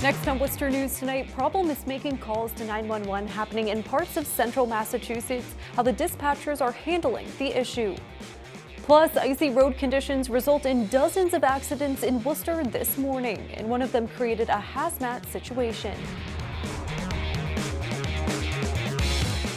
Next on Worcester News tonight, problem is making calls to 911 happening in parts of central Massachusetts, how the dispatchers are handling the issue. Plus, icy road conditions result in dozens of accidents in Worcester this morning, and one of them created a hazmat situation.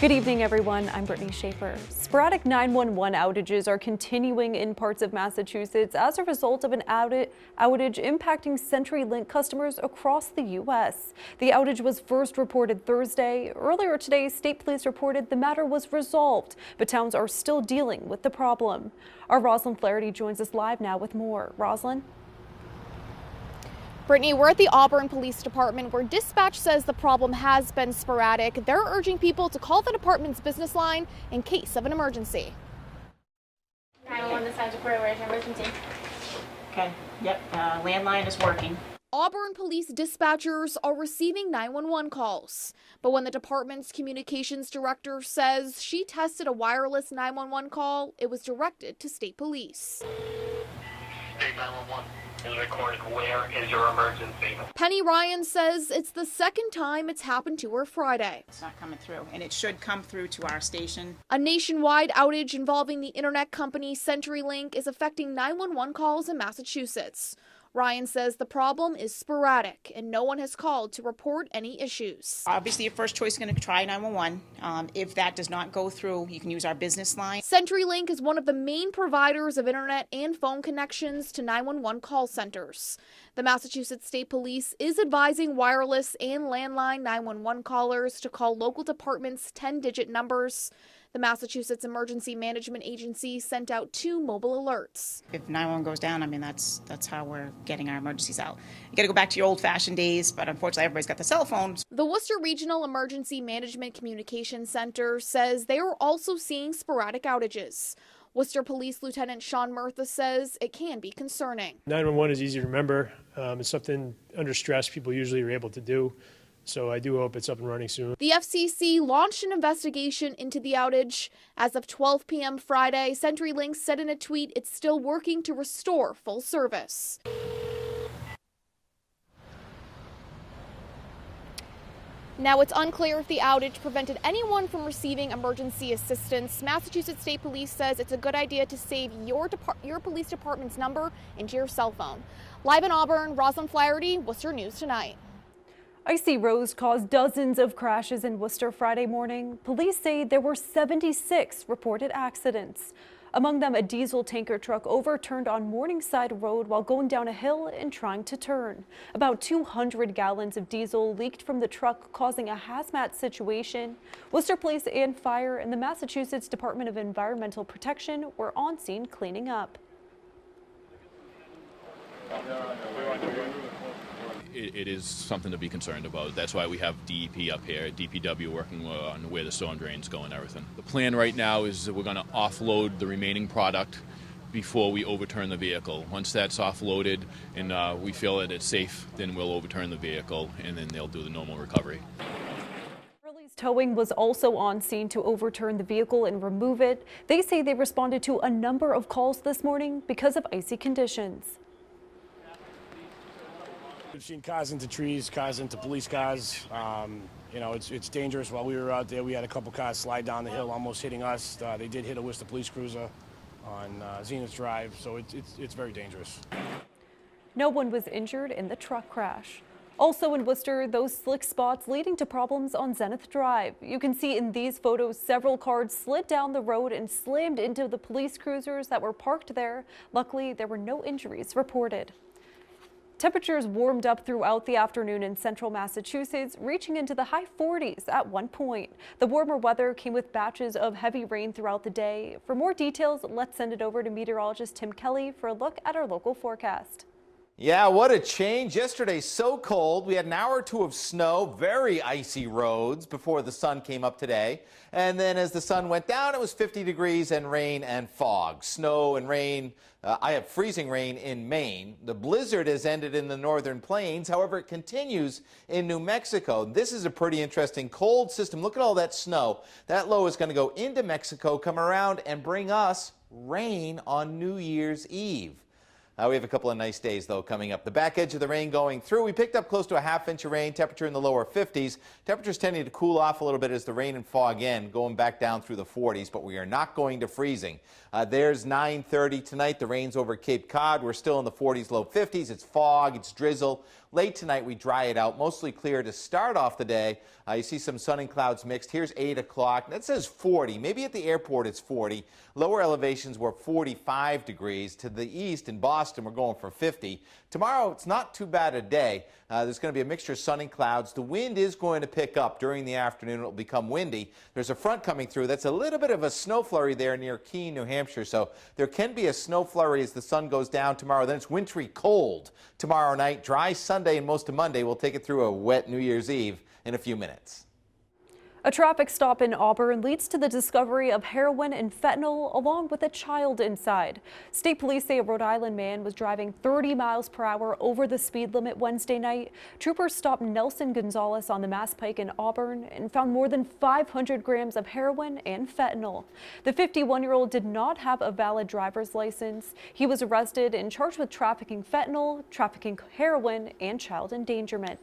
Good evening, everyone. I'm Brittany Schaefer. Sporadic 911 outages are continuing in parts of Massachusetts as a result of an outage impacting CenturyLink customers across the U.S. The outage was first reported Thursday. Earlier today, state police reported the matter was resolved, but towns are still dealing with the problem. Our Rosalind Flaherty joins us live now with more. Rosalind? Brittany, we're at the Auburn Police Department where dispatch says the problem has been sporadic. They're urging people to call the department's business line in case of an emergency. 911, this is report where's an emergency. Okay, yep, landline is working. Auburn police dispatchers are receiving 911 calls. But when the department's communications director says she tested a wireless 911 call, it was directed to state police. State 911. Is recorded. Where is your emergency? Penny Ryan says it's the second time it's happened to her Friday. It's not coming through, and it should come through to our station. A nationwide outage involving the internet company CenturyLink is affecting 911 calls in Massachusetts. Ryan says the problem is sporadic and no one has called to report any issues. Obviously, your first choice is going to try 911. If that does not go through, you can use our business line. CenturyLink is one of the main providers of internet and phone connections to 911 call centers. The Massachusetts State Police is advising wireless and landline 911 callers to call local departments' 10-digit numbers. The Massachusetts Emergency Management Agency sent out 2 mobile alerts. If 911 goes down, I mean, that's how we're getting our emergencies out. You got to go back to your old-fashioned days, but unfortunately, everybody's got the cell phones. The Worcester Regional Emergency Management Communications Center says they are also seeing sporadic outages. Worcester Police Lieutenant Sean Murtha says it can be concerning. 911 is easy to remember. It's something under stress people usually are able to do. So I do hope it's up and running soon. The FCC launched an investigation into the outage. As of 12 p.m. Friday, CenturyLink said in a tweet it's still working to restore full service. Now, it's unclear if the outage prevented anyone from receiving emergency assistance. Massachusetts State Police says it's a good idea to save your police department's number into your cell phone. Live in Auburn, Rosalind Flaherty, Worcester News Tonight. Icy roads caused dozens of crashes in Worcester Friday morning. Police say there were 76 reported accidents. Among them, a diesel tanker truck overturned on Morningside Road while going down a hill and trying to turn. About 200 gallons of diesel leaked from the truck, causing a hazmat situation. Worcester Police and Fire and the Massachusetts Department of Environmental Protection were on scene cleaning up. It is something to be concerned about. That's why we have DEP up here, DPW working on where the storm drains go and everything. The plan right now is that we're going to offload the remaining product before we overturn the vehicle. Once that's offloaded and we feel that it's safe, then we'll overturn the vehicle and then they'll do the normal recovery. Towing was also on scene to overturn the vehicle and remove it. They say they responded to a number of calls this morning because of icy conditions. We've seen cars into trees, cars into police cars. You know, it's dangerous. While we were out there, we had a couple cars slide down the hill, almost hitting us. They did hit a Worcester police cruiser on Zenith Drive, so it's very dangerous. No one was injured in the truck crash. Also in Worcester, those slick spots leading to problems on Zenith Drive. You can see in these photos several cars slid down the road and slammed into the police cruisers that were parked there. Luckily, there were no injuries reported. Temperatures warmed up throughout the afternoon in central Massachusetts, reaching into the high 40s at one point. The warmer weather came with batches of heavy rain throughout the day. For more details, let's send it over to meteorologist Tim Kelly for a look at our local forecast. Yeah, what a change. Yesterday, so cold. We had an hour or two of snow, very icy roads before the sun came up today. And then as the sun went down, it was 50 degrees and rain and fog. Snow and rain. I have freezing rain in Maine. The blizzard has ended in the northern plains. However, it continues in New Mexico. This is a pretty interesting cold system. Look at all that snow. That low is going to go into Mexico, come around and bring us rain on New Year's Eve. We have a couple of nice days, though, coming up. The back edge of the rain going through. We picked up close to a half-inch of rain, temperature in the lower 50s. Temperatures tending to cool off a little bit as the rain and fog end, going back down through the 40s, but we are not going to freezing. There's 9:30 tonight. The rain's over Cape Cod. We're still in the 40s, low 50s. It's fog, it's drizzle. Late tonight, we dry it out, mostly clear to start off the day. You see some sun and clouds mixed. Here's 8 o'clock. That says 40. Maybe at the airport it's 40. Lower elevations were 45 degrees. To the east in Boston, we're going for 50. Tomorrow, it's not too bad a day. There's going to be a mixture of sun and clouds. The wind is going to pick up during the afternoon. It will become windy. There's a front coming through. That's a little bit of a snow flurry there near Keene, New Hampshire. So there can be a snow flurry as the sun goes down tomorrow. Then it's wintry cold tomorrow night. Dry Sunday and most of Monday. We'll take it through a wet New Year's Eve in a few minutes. A traffic stop in Auburn leads to the discovery of heroin and fentanyl along with a child inside. State police say a Rhode Island man was driving 30 miles per hour over the speed limit Wednesday night. Troopers stopped Nelson Gonzalez on the Mass Pike in Auburn and found more than 500 grams of heroin and fentanyl. The 51-year-old did not have a valid driver's license. He was arrested and charged with trafficking fentanyl, trafficking heroin, and child endangerment.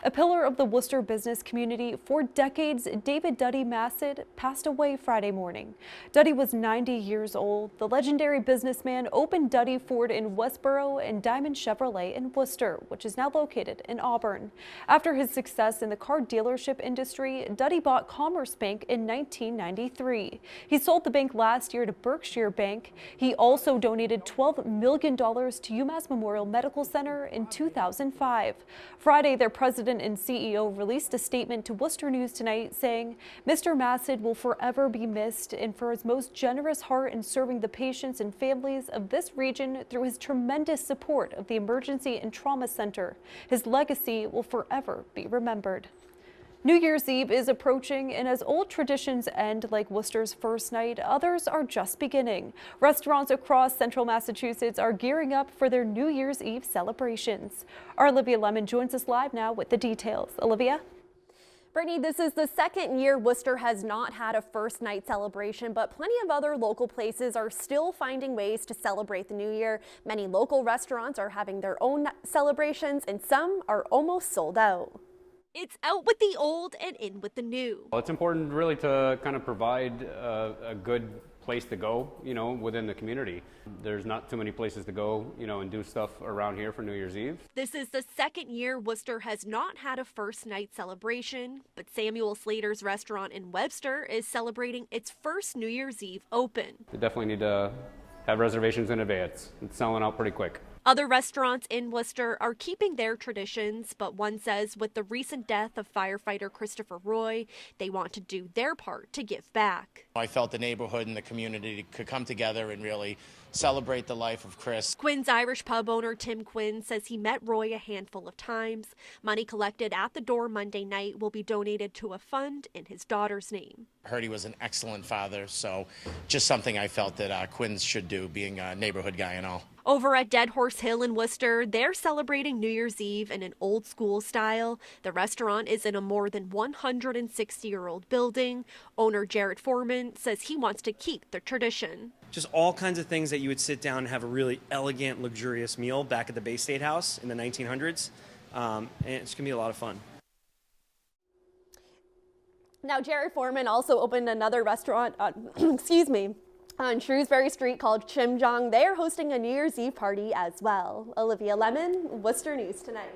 A pillar of the Worcester business community for decades, David Duddy Massad passed away Friday morning. Duddy was 90 years old. The legendary businessman opened Duddy Ford in Westboro and Diamond Chevrolet in Worcester, which is now located in Auburn. After his success in the car dealership industry, Duddy bought Commerce Bank in 1993. He sold the bank last year to Berkshire Bank. He also donated $12 million to UMass Memorial Medical Center in 2005. Friday, their president and CEO released a statement to Worcester News Tonight saying, "Mr. Massad will forever be missed, and for his most generous heart in serving the patients and families of this region through his tremendous support of the Emergency and Trauma Center. His legacy will forever be remembered." New Year's Eve is approaching, and as old traditions end like Worcester's first night, others are just beginning. Restaurants across central Massachusetts are gearing up for their New Year's Eve celebrations. Our Olivia Lemon joins us live now with the details. Olivia? Brittany, this is the second year Worcester has not had a first night celebration, but plenty of other local places are still finding ways to celebrate the new year. Many local restaurants are having their own celebrations, and some are almost sold out. It's out with the old and in with the new. Well, it's important really to kind of provide a good place to go, within the community. There's not too many places to go, and do stuff around here for New Year's Eve. This is the second year Worcester has not had a first night celebration, but Samuel Slater's restaurant in Webster is celebrating its first New Year's Eve open. You definitely need to have reservations in advance. It's selling out pretty quick. Other restaurants in Worcester are keeping their traditions, but one says with the recent death of firefighter Christopher Roy, they want to do their part to give back. I felt the neighborhood and the community could come together and really celebrate the life of Chris. Quinn's Irish pub owner Tim Quinn says he met Roy a handful of times. Money collected at the door Monday night will be donated to a fund in his daughter's name. I heard he was an excellent father, so just something I felt that Quinn's should do, being a neighborhood guy and all. Over at Dead Horse Hill in Worcester, they're celebrating New Year's Eve in an old school style. The restaurant is in a more than 160-year-old building. Owner Jared Foreman says he wants to keep the tradition. Just all kinds of things that you would sit down and have a really elegant, luxurious meal back at the Bay State House in the 1900s. And it's going to be a lot of fun. Now, Jared Foreman also opened another restaurant on Shrewsbury Street called Chimjong. They are hosting a New Year's Eve party as well. Olivia Lemon, Worcester News Tonight.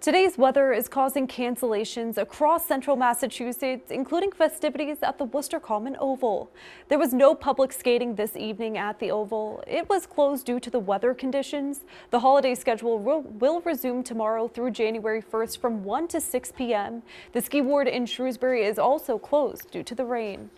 Today's weather is causing cancellations across central Massachusetts, including festivities at the Worcester Common Oval. There was no public skating this evening at the Oval. It was closed due to the weather conditions. The holiday schedule will resume tomorrow through January 1st from 1 to 6 p.m. The ski ward in Shrewsbury is also closed due to the rain.